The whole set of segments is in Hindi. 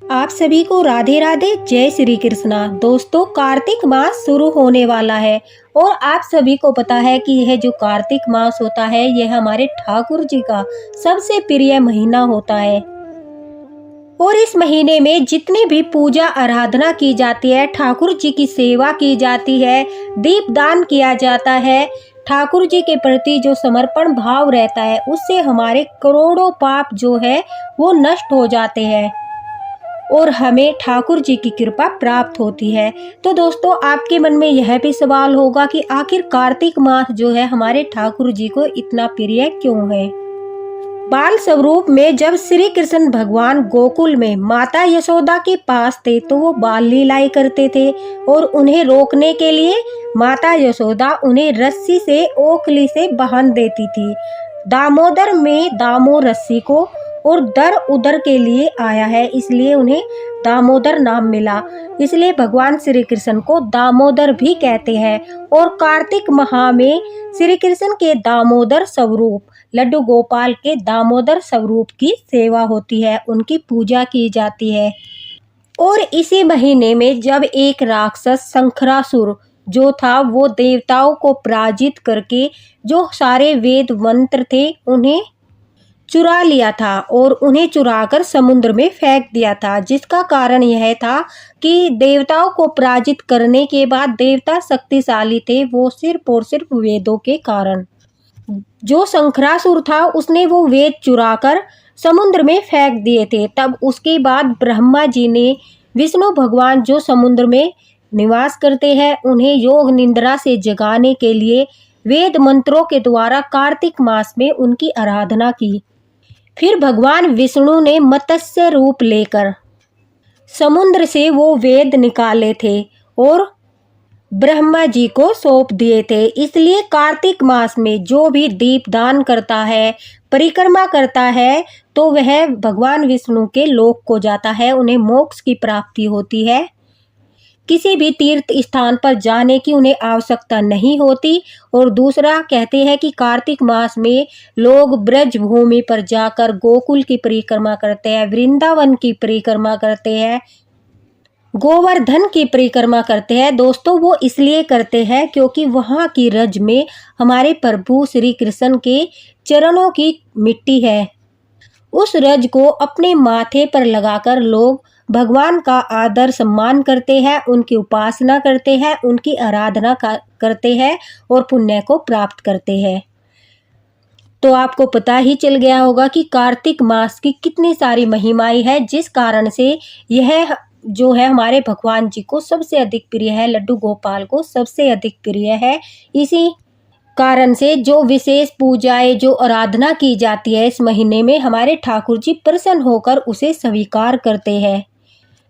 आप सभी को राधे राधे, जय श्री कृष्णा। दोस्तों, कार्तिक मास शुरू होने वाला है और आप सभी को पता है कि यह जो कार्तिक मास होता है यह हमारे ठाकुर जी का सबसे प्रिय महीना होता है। और इस महीने में जितनी भी पूजा आराधना की जाती है, ठाकुर जी की सेवा की जाती है, दीपदान किया जाता है, ठाकुर जी के प्रति जो समर्पण भाव रहता है उससे हमारे करोड़ों पाप जो है वो नष्ट हो जाते हैं और हमें ठाकुर जी की कृपा प्राप्त होती है। तो दोस्तों, आपके मन में यह भी सवाल होगा कि आखिर कार्तिक मास जो है हमारे ठाकुर जी को इतना प्रिय क्यों है। बाल स्वरूप में जब श्री कृष्ण भगवान गोकुल में माता यशोदा के पास थे तो वो बाल लीलाएं करते थे और उन्हें रोकने के लिए माता यशोदा उन्हें रस्सी से ओखली से बांध देती थी। दामोदर में दामो रस्सी को और दर उदर के लिए आया है, इसलिए उन्हें दामोदर नाम मिला। इसलिए भगवान श्री कृष्ण को दामोदर भी कहते हैं। और कार्तिक माह में श्री कृष्ण के दामोदर स्वरूप लड्डू गोपाल के दामोदर स्वरूप की सेवा होती है, उनकी पूजा की जाती है। और इसी महीने में जब एक राक्षस शंखरासुर जो था वो देवताओं को पराजित करके जो सारे वेद मंत्र थे उन्हें चुरा लिया था और उन्हें चुराकर समुद्र में फेंक दिया था, जिसका कारण यह था कि देवताओं को पराजित करने के बाद देवता शक्तिशाली थे वो सिर्फ और सिर्फ वेदों के कारण। जो शंखरासुर था उसने वो वेद चुराकर समुद्र में फेंक दिए थे। तब उसके बाद ब्रह्मा जी ने विष्णु भगवान जो समुद्र में निवास करते हैं उन्हें योग निद्रा से जगाने के लिए वेद मंत्रों के द्वारा कार्तिक मास में उनकी आराधना की। फिर भगवान विष्णु ने मत्स्य रूप लेकर समुद्र से वो वेद निकाले थे और ब्रह्मा जी को सौंप दिए थे। इसलिए कार्तिक मास में जो भी दीपदान करता है, परिक्रमा करता है, तो वह भगवान विष्णु के लोक को जाता है, उन्हें मोक्ष की प्राप्ति होती है। किसी भी तीर्थ स्थान पर जाने की उन्हें आवश्यकता नहीं होती। और दूसरा कहते हैं कि कार्तिक मास में लोग ब्रज भूमि पर जाकर गोकुल की परिक्रमा करते हैं, वृंदावन की परिक्रमा करते हैं, गोवर्धन की परिक्रमा करते हैं। दोस्तों, वो इसलिए करते हैं क्योंकि वहाँ की रज में हमारे प्रभु श्री कृष्ण के चरणों की मिट्टी है। उस रज को अपने माथे पर लगाकर लोग भगवान का आदर सम्मान करते हैं, उनकी उपासना करते हैं, उनकी आराधना करते हैं और पुण्य को प्राप्त करते हैं। तो आपको पता ही चल गया होगा कि कार्तिक मास की कितनी सारी महिमाएं हैं, जिस कारण से यह जो है हमारे भगवान जी को सबसे अधिक प्रिय है, लड्डू गोपाल को सबसे अधिक प्रिय है। इसी कारण से जो विशेष पूजाएं जो आराधना की जाती है इस महीने में हमारे ठाकुर जी प्रसन्न होकर उसे स्वीकार करते हैं।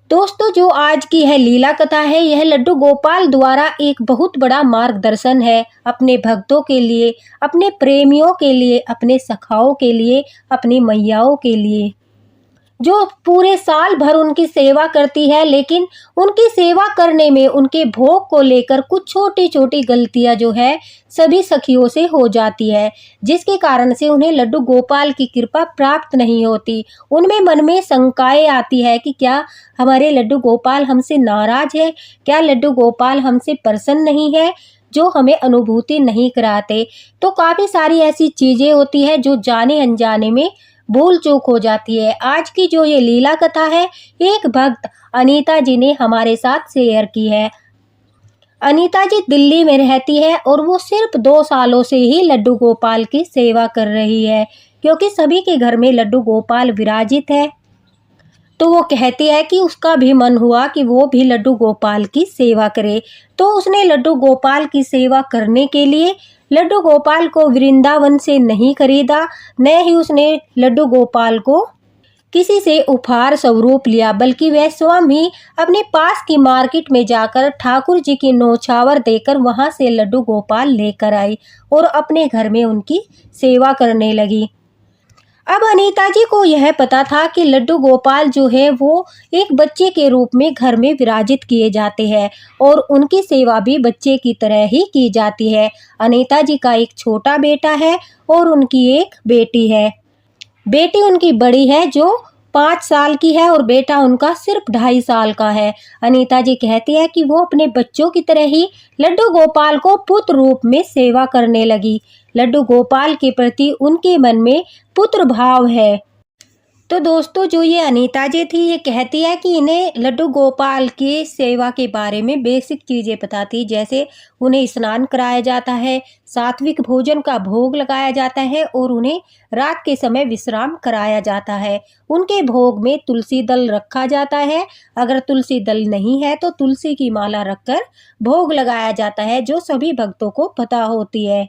दोस्तों, जो आज की यह लीला कथा है यह लड्डू गोपाल द्वारा एक बहुत बड़ा मार्गदर्शन है अपने भक्तों के लिए, अपने प्रेमियों के लिए, अपने सखाओं के लिए, अपनी मैयाओं के लिए, जो पूरे साल भर उनकी सेवा करती है। लेकिन उनकी सेवा करने में उनके भोग को लेकर कुछ छोटी छोटी गलतियां जो है सभी सखियों से हो जाती है, जिसके कारण से उन्हें लड्डू गोपाल की कृपा प्राप्त नहीं होती। उनमें मन में शंकाएं आती है कि क्या हमारे लड्डू गोपाल हमसे नाराज है, क्या लड्डू गोपाल हमसे प्रसन्न नहीं है, जो हमें अनुभूति नहीं कराते। तो काफ़ी सारी ऐसी चीज़ें होती है जो जाने अनजाने में भूल चूक हो जाती है। आज की जो ये लीला कथा है एक भक्त अनीता जी ने हमारे साथ शेयर की है। अनीता जी दिल्ली में रहती है और वो सिर्फ 2 सालों से ही लड्डू गोपाल की सेवा कर रही है, क्योंकि सभी के घर में लड्डू गोपाल विराजित है। तो वो कहती है कि उसका भी मन हुआ कि वो भी लड्डू गोपाल की सेवा करे। तो उसने लड्डू गोपाल की सेवा करने के लिए लड्डू गोपाल को वृंदावन से नहीं खरीदा, न ही उसने लड्डू गोपाल को किसी से उपहार स्वरूप लिया, बल्कि वह स्वयं ही अपने पास की मार्केट में जाकर ठाकुर जी की नौछावर देकर वहां से लड्डू गोपाल लेकर आई और अपने घर में उनकी सेवा करने लगी। अब अनीता जी को यह पता था कि लड्डू गोपाल जो है वो एक बच्चे के रूप में घर में विराजित किए जाते हैं और उनकी सेवा भी बच्चे की तरह ही की जाती है। अनीता जी का एक छोटा बेटा है और उनकी एक बेटी है। बेटी उनकी बड़ी है जो 5 साल की है और बेटा उनका सिर्फ 2.5 साल का है। अनीता जी कहती है कि वो अपने बच्चों की तरह ही लड्डू गोपाल को पुत्र रूप में सेवा करने लगी। लड्डू गोपाल के प्रति उनके मन में पुत्र भाव है। तो दोस्तों, जो ये अनीता जी थी, ये कहती है कि इन्हें लड्डू गोपाल की सेवा के बारे में बेसिक चीज़ें पता थी, जैसे उन्हें स्नान कराया जाता है, सात्विक भोजन का भोग लगाया जाता है और उन्हें रात के समय विश्राम कराया जाता है। उनके भोग में तुलसी दल रखा जाता है। अगर तुलसी दल नहीं है तो तुलसी की माला रखकर भोग लगाया जाता है, जो सभी भक्तों को पता होती है।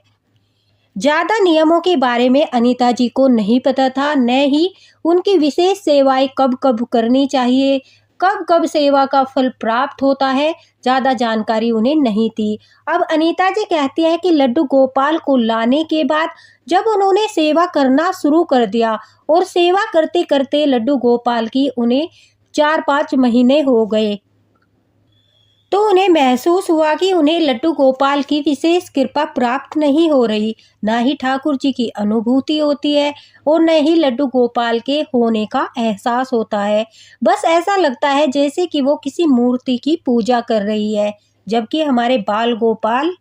ज़्यादा नियमों के बारे में अनीता जी को नहीं पता था, न ही उनकी विशेष सेवाएं कब कब करनी चाहिए, कब कब सेवा का फल प्राप्त होता है, ज़्यादा जानकारी उन्हें नहीं थी। अब अनीता जी कहती हैं कि लड्डू गोपाल को लाने के बाद जब उन्होंने सेवा करना शुरू कर दिया और सेवा करते करते लड्डू गोपाल की उन्हें 4-5 महीने हो गए, तो उन्हें महसूस हुआ कि उन्हें लड्डू गोपाल की विशेष कृपा प्राप्त नहीं हो रही, ना ही ठाकुर जी की अनुभूति होती है और न ही लड्डू गोपाल के होने का एहसास होता है। बस ऐसा लगता है जैसे कि वो किसी मूर्ति की पूजा कर रही है, जबकि हमारे बाल गोपाल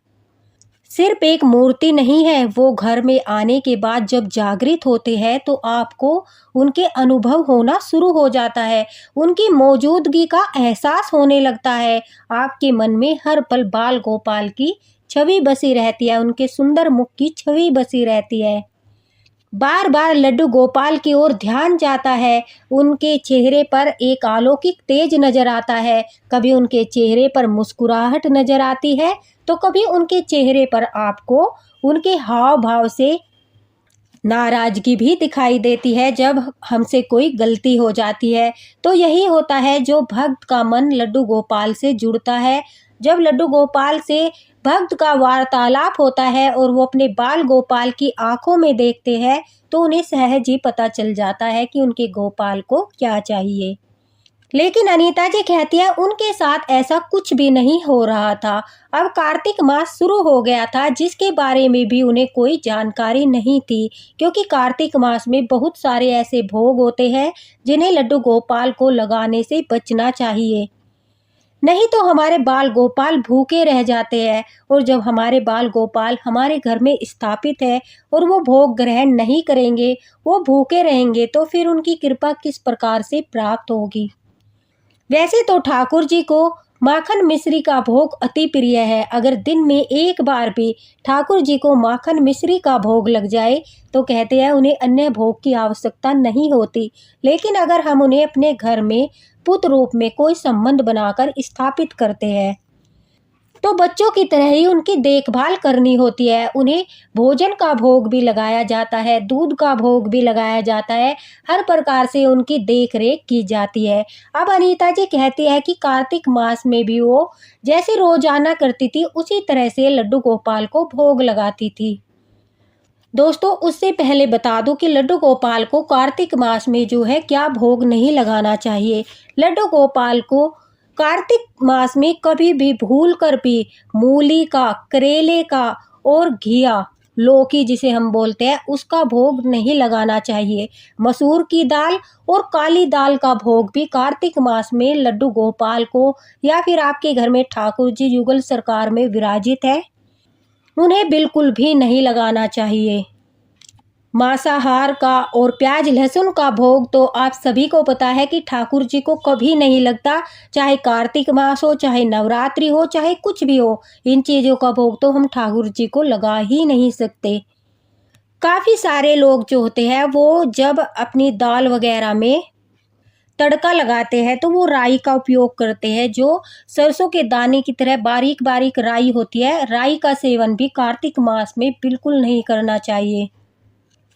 सिर्फ एक मूर्ति नहीं है। वो घर में आने के बाद जब जागृत होते हैं तो आपको उनके अनुभव होना शुरू हो जाता है, उनकी मौजूदगी का एहसास होने लगता है। आपके मन में हर पल बाल गोपाल की छवि बसी रहती है, उनके सुंदर मुख की छवि बसी रहती है। बार बार लड्डू गोपाल की ओर ध्यान जाता है, उनके चेहरे पर एक अलौकिक तेज नजर आता है। कभी उनके चेहरे पर मुस्कुराहट नजर आती है तो कभी उनके चेहरे पर आपको उनके हाव भाव से नाराजगी भी दिखाई देती है। जब हमसे कोई गलती हो जाती है तो यही होता है, जो भक्त का मन लड्डू गोपाल से जुड़ता है। जब लड्डू गोपाल से भक्त का वार्तालाप होता है और वो अपने बाल गोपाल की आंखों में देखते हैं तो उन्हें सहज ही पता चल जाता है कि उनके गोपाल को क्या चाहिए। लेकिन अनीता जी कहती है उनके साथ ऐसा कुछ भी नहीं हो रहा था। अब कार्तिक मास शुरू हो गया था, जिसके बारे में भी उन्हें कोई जानकारी नहीं थी, क्योंकि कार्तिक मास में बहुत सारे ऐसे भोग होते हैं जिन्हें लड्डू गोपाल को लगाने से बचना चाहिए, नहीं तो हमारे बाल गोपाल भूखे रह जाते हैं। और जब हमारे बाल गोपाल हमारे घर में स्थापित है और वो भोग ग्रहण नहीं करेंगे, वो भूखे रहेंगे, तो फिर उनकी कृपा किस प्रकार से प्राप्त होगी। वैसे तो ठाकुर जी को माखन मिश्री का भोग अति प्रिय है। अगर दिन में एक बार भी ठाकुर जी को माखन मिश्री का भोग लग जाए तो कहते हैं उन्हें अन्य भोग की आवश्यकता नहीं होती। लेकिन अगर हम उन्हें अपने घर में पुत्र रूप में कोई संबंध बनाकर स्थापित करते हैं तो बच्चों की तरह ही उनकी देखभाल करनी होती है। उन्हें भोजन का भोग भी लगाया जाता है, दूध का भोग भी लगाया जाता है, हर प्रकार से उनकी देख रेख की जाती है। अब अनीता जी कहती है कि कार्तिक मास में भी वो जैसे रोजाना करती थी उसी तरह से लड्डू गोपाल को भोग लगाती थी। दोस्तों, उससे पहले बता दूं कि लड्डू गोपाल को कार्तिक मास में जो है क्या भोग नहीं लगाना चाहिए। लड्डू गोपाल को कार्तिक मास में कभी भी भूल कर भी मूली का, करेले का और घिया, लौकी जिसे हम बोलते हैं, उसका भोग नहीं लगाना चाहिए। मसूर की दाल और काली दाल का भोग भी कार्तिक मास में लड्डू गोपाल को या फिर आपके घर में ठाकुर जी युगल सरकार में विराजित है, उन्हें बिल्कुल भी नहीं लगाना चाहिए। मांसाहार का और प्याज लहसुन का भोग तो आप सभी को पता है कि ठाकुर जी को कभी नहीं लगता, चाहे कार्तिक मास हो, चाहे नवरात्रि हो, चाहे कुछ भी हो। इन चीज़ों का भोग तो हम ठाकुर जी को लगा ही नहीं सकते। काफ़ी सारे लोग जो होते हैं वो जब अपनी दाल वगैरह में तड़का लगाते हैं तो वो राई का उपयोग करते हैं, जो सरसों के दाने की तरह बारीक बारीक राई होती है। राई का सेवन भी कार्तिक मास में बिल्कुल नहीं करना चाहिए।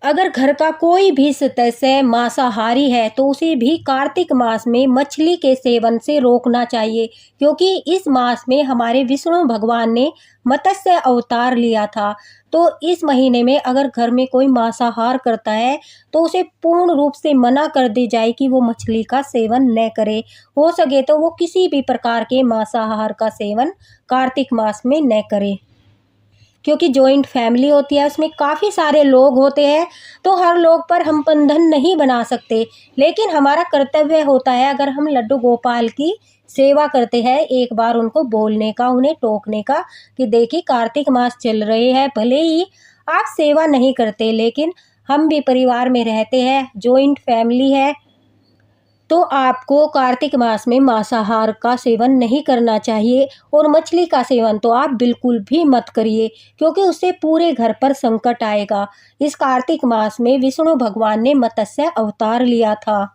अगर घर का कोई भी सदस्य मांसाहारी है तो उसे भी कार्तिक मास में मछली के सेवन से रोकना चाहिए, क्योंकि इस मास में हमारे विष्णु भगवान ने मत्स्य अवतार लिया था। तो इस महीने में अगर घर में कोई मांसाहार करता है तो उसे पूर्ण रूप से मना कर दी जाए कि वो मछली का सेवन न करे। हो सके तो वो किसी भी प्रकार के मांसाहार का सेवन कार्तिक मास में न करे। क्योंकि जॉइंट फैमिली होती है, उसमें काफ़ी सारे लोग होते हैं, तो हर लोग पर हम बंधन नहीं बना सकते। लेकिन हमारा कर्तव्य होता है, अगर हम लड्डू गोपाल की सेवा करते हैं, एक बार उनको बोलने का, उन्हें टोकने का कि देखिए कार्तिक मास चल रहे हैं, भले ही आप सेवा नहीं करते लेकिन हम भी परिवार में रहते हैं, जॉइंट फैमिली है, तो आपको कार्तिक मास में मांसाहार का सेवन नहीं करना चाहिए और मछली का सेवन तो आप बिल्कुल भी मत करिए, क्योंकि उससे पूरे घर पर संकट आएगा। इस कार्तिक मास में विष्णु भगवान ने मत्स्य अवतार लिया था,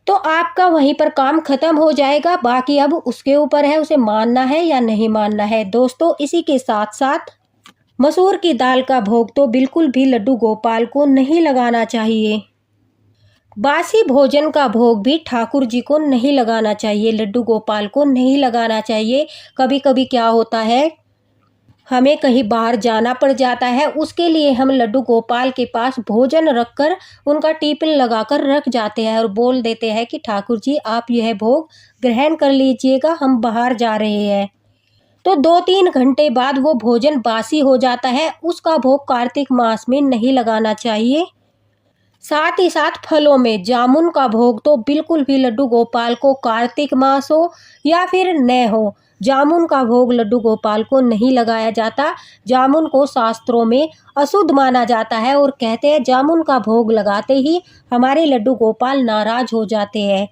तो आपका वहीं पर काम खत्म हो जाएगा। बाकी अब उसके ऊपर है, उसे मानना है या नहीं मानना है। दोस्तों, इसी के साथ साथ मसूर की दाल का भोग तो बिल्कुल भी लड्डू गोपाल को नहीं लगाना चाहिए। बासी भोजन का भोग भी ठाकुर जी को नहीं लगाना चाहिए, लड्डू गोपाल को नहीं लगाना चाहिए। कभी कभी क्या होता है, हमें कहीं बाहर जाना पड़ जाता है, उसके लिए हम लड्डू गोपाल के पास भोजन रखकर उनका टिफिन लगाकर रख जाते हैं और बोल देते हैं कि ठाकुर जी आप यह भोग ग्रहण कर लीजिएगा, हम बाहर जा रहे हैं। तो 2-3 घंटे बाद वो भोजन बासी हो जाता है, उसका भोग कार्तिक मास में नहीं लगाना चाहिए। साथ ही साथ फलों में जामुन का भोग तो बिल्कुल भी लड्डू गोपाल को, कार्तिक मास हो या फिर न हो, जामुन का भोग लड्डू गोपाल को नहीं लगाया जाता। जामुन को शास्त्रों में अशुद्ध माना जाता है और कहते हैं जामुन का भोग लगाते ही हमारे लड्डू गोपाल नाराज हो जाते हैं।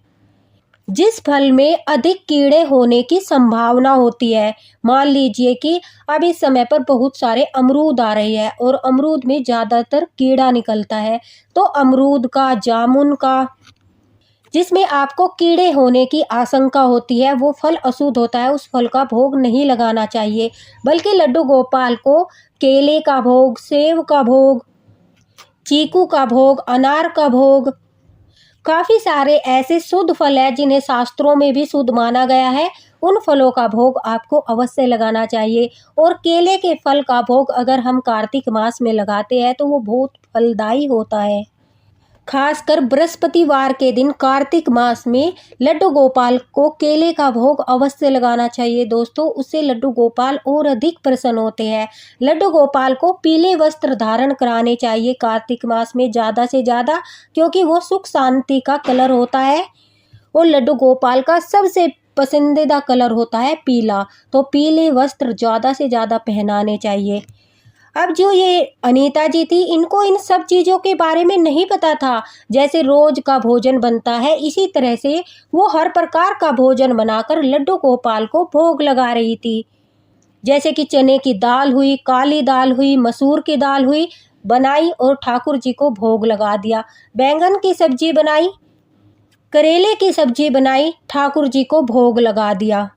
जिस फल में अधिक कीड़े होने की संभावना होती है, मान लीजिए कि अब इस समय पर बहुत सारे अमरूद आ रहे हैं और अमरूद में ज़्यादातर कीड़ा निकलता है, तो अमरूद का, जामुन का, जिसमें आपको कीड़े होने की आशंका होती है, वो फल अशुद्ध होता है, उस फल का भोग नहीं लगाना चाहिए। बल्कि लड्डू गोपाल को केले का भोग, सेब का भोग, चीकू का भोग, अनार का भोग, काफ़ी सारे ऐसे शुद्ध फल हैं जिन्हें शास्त्रों में भी शुद्ध माना गया है, उन फलों का भोग आपको अवश्य लगाना चाहिए। और केले के फल का भोग अगर हम कार्तिक मास में लगाते हैं तो वो बहुत फलदायी होता है। खासकर बृहस्पतिवार के दिन कार्तिक मास में लड्डू गोपाल को केले का भोग अवश्य लगाना चाहिए दोस्तों, उससे लड्डू गोपाल और अधिक प्रसन्न होते हैं। लड्डू गोपाल को पीले वस्त्र धारण कराने चाहिए कार्तिक मास में ज़्यादा से ज़्यादा, क्योंकि वो सुख शांति का कलर होता है और लड्डू गोपाल का सबसे पसंदीदा कलर होता है पीला, तो पीले वस्त्र ज़्यादा से ज़्यादा पहनाने चाहिए। अब जो ये अनीता जी थी, इनको इन सब चीज़ों के बारे में नहीं पता था। जैसे रोज का भोजन बनता है, इसी तरह से वो हर प्रकार का भोजन बनाकर लड्डू गोपाल को भोग लगा रही थी। जैसे कि चने की दाल हुई, काली दाल हुई, मसूर की दाल हुई, बनाई और ठाकुर जी को भोग लगा दिया। बैंगन की सब्जी बनाई, करेले की सब्जी बनाई, ठाकुर जी को भोग लगा दिया।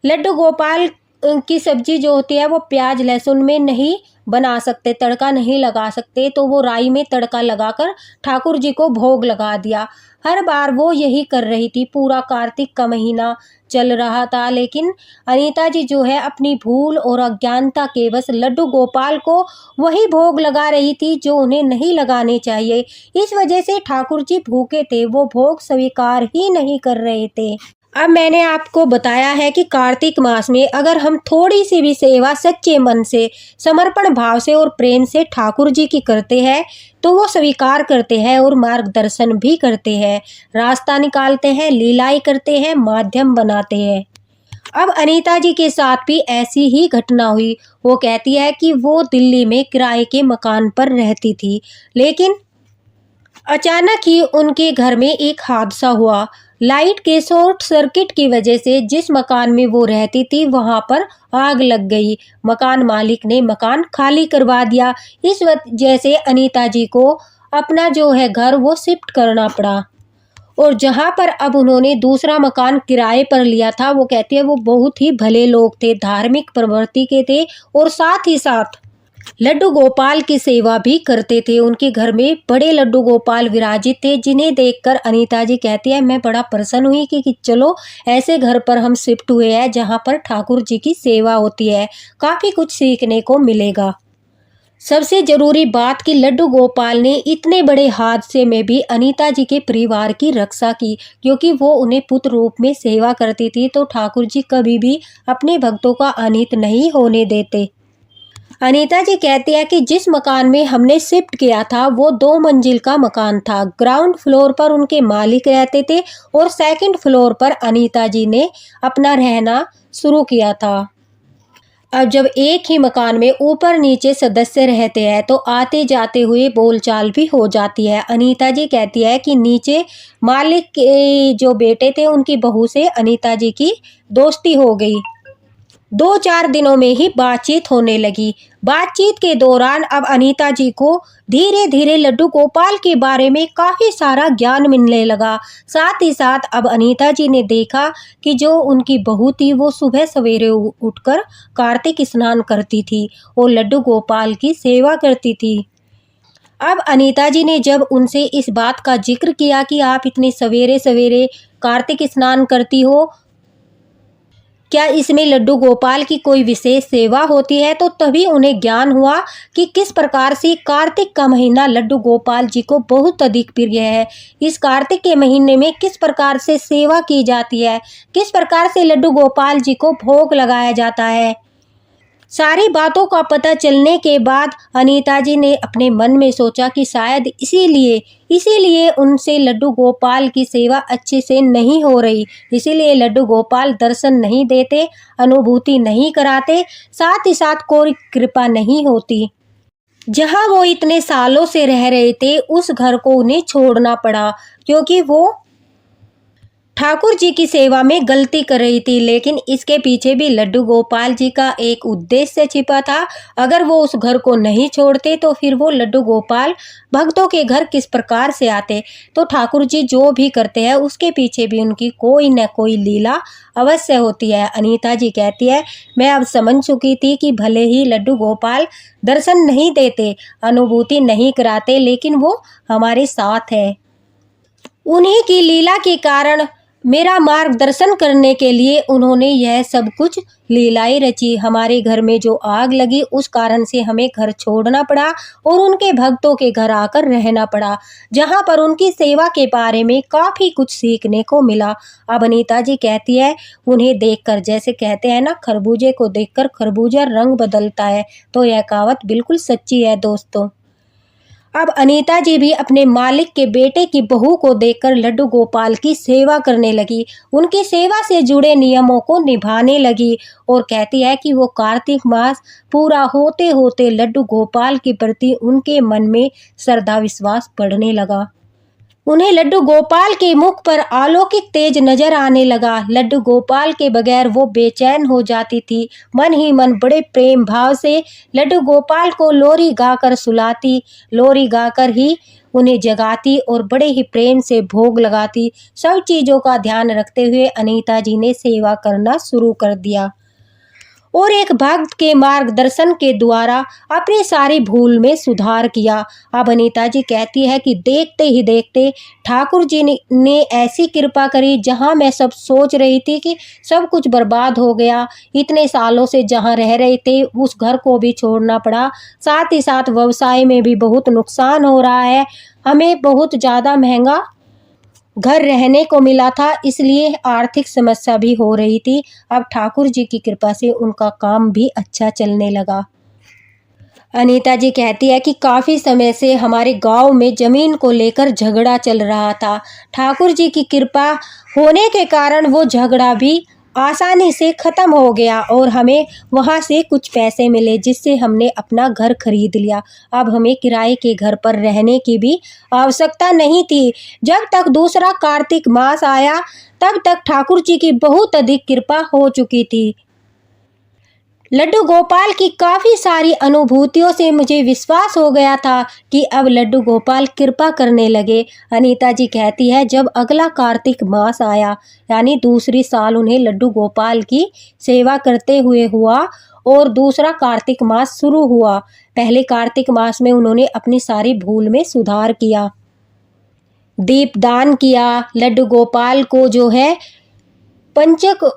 लड्डू गोपाल की सब्जी जो होती है वो प्याज लहसुन में नहीं बना सकते, तड़का नहीं लगा सकते, तो वो राई में तड़का लगाकर ठाकुर जी को भोग लगा दिया। हर बार वो यही कर रही थी, पूरा कार्तिक का महीना चल रहा था, लेकिन अनीता जी जो है अपनी भूल और अज्ञानता के बस लड्डू गोपाल को वही भोग लगा रही थी जो उन्हें नहीं लगाने चाहिए। इस वजह से ठाकुर जी भूखे थे, वो भोग स्वीकार ही नहीं कर रहे थे। अब मैंने आपको बताया है कि कार्तिक मास में अगर हम थोड़ी सी भी सेवा सच्चे मन से, समर्पण भाव से और प्रेम से ठाकुर जी की करते हैं तो वो स्वीकार करते हैं और मार्गदर्शन भी करते हैं, रास्ता निकालते हैं, लीलाएं करते हैं, माध्यम बनाते हैं। अब अनीता जी के साथ भी ऐसी ही घटना हुई। वो कहती है कि वो दिल्ली में किराए के मकान पर रहती थी, लेकिन अचानक ही उनके घर में एक हादसा हुआ। लाइट के शॉर्ट सर्किट की वजह से जिस मकान में वो रहती थी वहां पर आग लग गई। मकान मालिक ने मकान खाली करवा दिया। इस वजह से अनीता जी को अपना जो है घर वो शिफ्ट करना पड़ा। और जहां पर अब उन्होंने दूसरा मकान किराए पर लिया था, वो कहती है वो बहुत ही भले लोग थे, धार्मिक प्रवृत्ति के थे और साथ ही साथ लड्डू गोपाल की सेवा भी करते थे। उनके घर में बड़े लड्डू गोपाल विराजित थे, जिन्हें देखकर अनीता जी कहती है मैं बड़ा प्रसन्न हुई कि चलो ऐसे घर पर हम शिफ्ट हुए हैं जहां पर ठाकुर जी की सेवा होती है, काफ़ी कुछ सीखने को मिलेगा। सबसे जरूरी बात कि लड्डू गोपाल ने इतने बड़े हादसे में भी अनीता जी के परिवार की रक्षा की, क्योंकि वो उन्हें पुत्र रूप में सेवा करती थी, तो ठाकुर जी कभी भी अपने भक्तों का अनित नहीं होने देते। अनीता जी कहती है कि जिस मकान में हमने शिफ्ट किया था वो 2 मंजिल का मकान था। ग्राउंड फ्लोर पर उनके मालिक रहते थे और सेकंड फ्लोर पर अनीता जी ने अपना रहना शुरू किया था। अब जब एक ही मकान में ऊपर नीचे सदस्य रहते हैं तो आते जाते हुए बोलचाल भी हो जाती है। अनीता जी कहती है कि नीचे मालिक के जो बेटे थे उनकी बहू से अनीता जी की दोस्ती हो गई। 2-4 दिनों में ही बातचीत होने लगी। बातचीत के दौरान अब अनीता जी को धीरे-धीरे लड्डू गोपाल के बारे में काफ़ी सारा ज्ञान मिलने लगा। साथ ही साथ अब अनीता जी ने देखा कि जो उनकी बहू थी वो सुबह सवेरे उठकर कार्तिक स्नान करती थी और लड्डू गोपाल की सेवा करती थी। अब अनीता जी ने जब उनसे इस बात का ज़िक्र किया कि आप इतनी सवेरे-सवेरे कार्तिक स्नान करती हो, क्या इसमें लड्डू गोपाल की कोई विशेष सेवा होती है? तो तभी उन्हें ज्ञान हुआ कि किस प्रकार से कार्तिक का महीना लड्डू गोपाल जी को बहुत अधिक प्रिय है। इस कार्तिक के महीने में किस प्रकार से सेवा की जाती है, किस प्रकार से लड्डू गोपाल जी को भोग लगाया जाता है। सारी बातों का पता चलने के बाद अनीता जी ने अपने मन में सोचा कि शायद इसीलिए उनसे लड्डू गोपाल की सेवा अच्छे से नहीं हो रही, इसीलिए लड्डू गोपाल दर्शन नहीं देते, अनुभूति नहीं कराते, साथ ही साथ कोई कृपा नहीं होती। जहाँ वो इतने सालों से रह रहे थे उस घर को उन्हें छोड़ना पड़ा क्योंकि वो ठाकुर जी की सेवा में गलती कर रही थी। लेकिन इसके पीछे भी लड्डू गोपाल जी का एक उद्देश्य छिपा था। अगर वो उस घर को नहीं छोड़ते तो फिर वो लड्डू गोपाल भक्तों के घर किस प्रकार से आते। तो ठाकुर जी जो भी करते हैं उसके पीछे भी उनकी कोई न कोई लीला अवश्य होती है। अनीता जी कहती है, मैं अब समझ चुकी थी कि भले ही लड्डू गोपाल दर्शन नहीं देते, अनुभूति नहीं कराते, लेकिन वो हमारे साथ है। उन्हीं की लीला के कारण मेरा मार्गदर्शन करने के लिए उन्होंने यह सब कुछ लीलाएं रची। हमारे घर में जो आग लगी उस कारण से हमें घर छोड़ना पड़ा और उनके भक्तों के घर आकर रहना पड़ा, जहां पर उनकी सेवा के बारे में काफ़ी कुछ सीखने को मिला। अब अनीता जी कहती है, उन्हें देखकर, जैसे कहते हैं ना, खरबूजे को देखकर खरबूजा रंग बदलता है, तो यह कहावत बिल्कुल सच्ची है दोस्तों। अब अनीता जी भी अपने मालिक के बेटे की बहू को देखकर लड्डू गोपाल की सेवा करने लगी, उनकी सेवा से जुड़े नियमों को निभाने लगी और कहती है कि वो कार्तिक मास पूरा होते होते लड्डू गोपाल के प्रति उनके मन में श्रद्धा विश्वास बढ़ने लगा। उन्हें लड्डू गोपाल के मुख पर अलौकिक तेज नजर आने लगा। लड्डू गोपाल के बगैर वो बेचैन हो जाती थी। मन ही मन बड़े प्रेम भाव से लड्डू गोपाल को लोरी गाकर सुलाती, लोरी गाकर ही उन्हें जगाती और बड़े ही प्रेम से भोग लगाती। सब चीज़ों का ध्यान रखते हुए अनीता जी ने सेवा करना शुरू कर दिया और एक भक्त के मार्गदर्शन के द्वारा अपनी सारी भूल में सुधार किया। अब अनीता जी कहती है कि देखते ही देखते ठाकुर जी ने ऐसी कृपा करी, जहां मैं सब सोच रही थी कि सब कुछ बर्बाद हो गया। इतने सालों से जहां रह रहे थे उस घर को भी छोड़ना पड़ा, साथ ही साथ व्यवसाय में भी बहुत नुकसान हो रहा है, हमें बहुत ज़्यादा महंगा घर रहने को मिला था, इसलिए आर्थिक समस्या भी हो रही थी। अब ठाकुर जी की कृपा से उनका काम भी अच्छा चलने लगा। अनीता जी कहती है कि काफ़ी समय से हमारे गांव में ज़मीन को लेकर झगड़ा चल रहा था। ठाकुर जी की कृपा होने के कारण वो झगड़ा भी आसानी से ख़त्म हो गया और हमें वहाँ से कुछ पैसे मिले, जिससे हमने अपना घर खरीद लिया। अब हमें किराए के घर पर रहने की भी आवश्यकता नहीं थी। जब तक दूसरा कार्तिक मास आया तब तक ठाकुर जी की बहुत अधिक कृपा हो चुकी थी। लड्डू गोपाल की काफ़ी सारी अनुभूतियों से मुझे विश्वास हो गया था कि अब लड्डू गोपाल कृपा करने लगे। अनीता जी कहती है, जब अगला कार्तिक मास आया, यानी दूसरी साल उन्हें लड्डू गोपाल की सेवा करते हुए हुआ और दूसरा कार्तिक मास शुरू हुआ। पहले कार्तिक मास में उन्होंने अपनी सारी भूल में सुधार किया, दीपदान किया, लड्डू गोपाल को जो है पंचक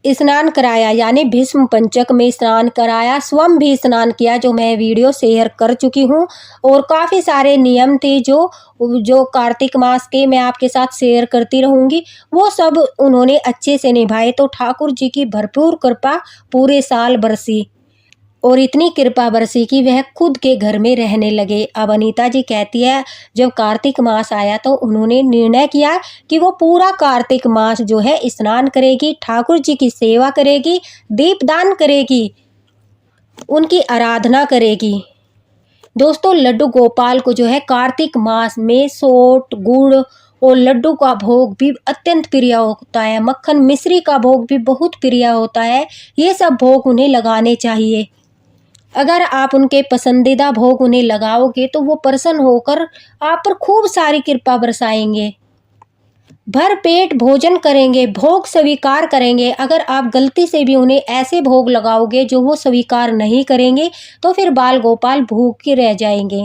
स्नान कराया, यानी भीष्म पंचक में स्नान कराया, स्वयं भी स्नान किया, जो मैं वीडियो शेयर कर चुकी हूँ। और काफ़ी सारे नियम थे जो कार्तिक मास के मैं आपके साथ शेयर करती रहूँगी, वो सब उन्होंने अच्छे से निभाए। तो ठाकुर जी की भरपूर कृपा पूरे साल बरसी और इतनी कृपा बरसी कि वह खुद के घर में रहने लगे। अब अनीता जी कहती है जब कार्तिक मास आया तो उन्होंने निर्णय किया कि वो पूरा कार्तिक मास जो है स्नान करेगी, ठाकुर जी की सेवा करेगी, दीपदान करेगी, उनकी आराधना करेगी। दोस्तों लड्डू गोपाल को जो है कार्तिक मास में सोट, गुड़ और लड्डू का भोग भी अत्यंत प्रिय होता है। मक्खन मिश्री का भोग भी बहुत प्रिय होता है। ये सब भोग उन्हें लगाने चाहिए। अगर आप उनके पसंदीदा भोग उन्हें लगाओगे तो वो प्रसन्न होकर आप पर खूब सारी कृपा बरसाएंगे, भर पेट भोजन करेंगे, भोग स्वीकार करेंगे। अगर आप गलती से भी उन्हें ऐसे भोग लगाओगे जो वो स्वीकार नहीं करेंगे तो फिर बाल गोपाल भूखे रह जाएंगे,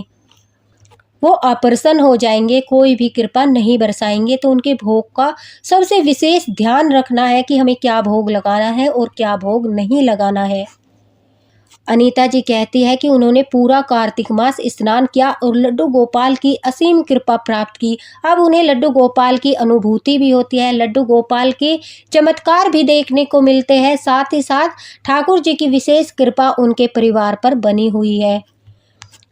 वो अप्रसन्न हो जाएंगे, कोई भी कृपा नहीं बरसाएंगे। तो उनके भोग का सबसे विशेष ध्यान रखना है कि हमें क्या भोग लगाना है और क्या भोग नहीं लगाना है। अनीता जी कहती है कि उन्होंने पूरा कार्तिक मास स्नान किया और लड्डू गोपाल की असीम कृपा प्राप्त की। अब उन्हें लड्डू गोपाल की अनुभूति भी होती है, लड्डू गोपाल के चमत्कार भी देखने को मिलते हैं। साथ ही साथ ठाकुर जी की विशेष कृपा उनके परिवार पर बनी हुई है।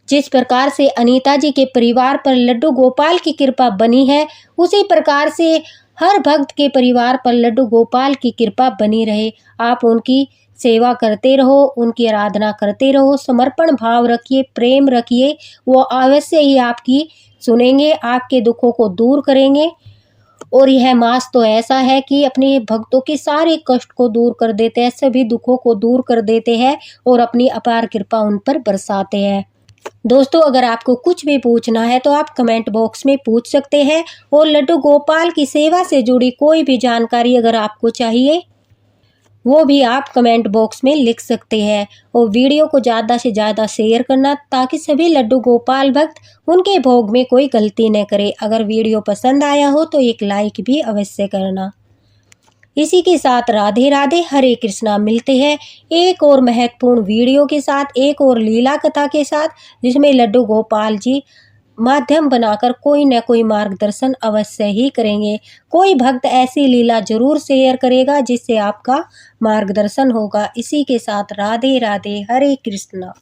जिस प्रकार से अनीता जी के परिवार पर लड्डू गोपाल की कृपा बनी है, उसी प्रकार से हर भक्त के परिवार पर लड्डू गोपाल की कृपा बनी रहे। आप उनकी सेवा करते रहो, उनकी आराधना करते रहो, समर्पण भाव रखिए, प्रेम रखिए, वो अवश्य ही आपकी सुनेंगे, आपके दुखों को दूर करेंगे। और यह मास तो ऐसा है कि अपने भक्तों के सारे कष्ट को दूर कर देते हैं, सभी दुखों को दूर कर देते हैं और अपनी अपार कृपा उन पर बरसाते हैं। दोस्तों अगर आपको कुछ भी पूछना है तो आप कमेंट बॉक्स में पूछ सकते हैं और लड्डू गोपाल की सेवा से जुड़ी कोई भी जानकारी अगर आपको चाहिए वो भी आप कमेंट बॉक्स में लिख सकते हैं। और वीडियो को ज़्यादा से ज़्यादा शेयर करना ताकि सभी लड्डू गोपाल भक्त उनके भोग में कोई गलती न करे। अगर वीडियो पसंद आया हो तो एक लाइक भी अवश्य करना। इसी के साथ राधे राधे, हरे कृष्णा। मिलते हैं एक और महत्वपूर्ण वीडियो के साथ, एक और लीला कथा के साथ, जिसमें लड्डू गोपाल जी माध्यम बनाकर कोई न कोई मार्गदर्शन अवश्य ही करेंगे। कोई भक्त ऐसी लीला जरूर शेयर करेगा जिससे आपका मार्गदर्शन होगा। इसी के साथ राधे राधे, हरे कृष्णा।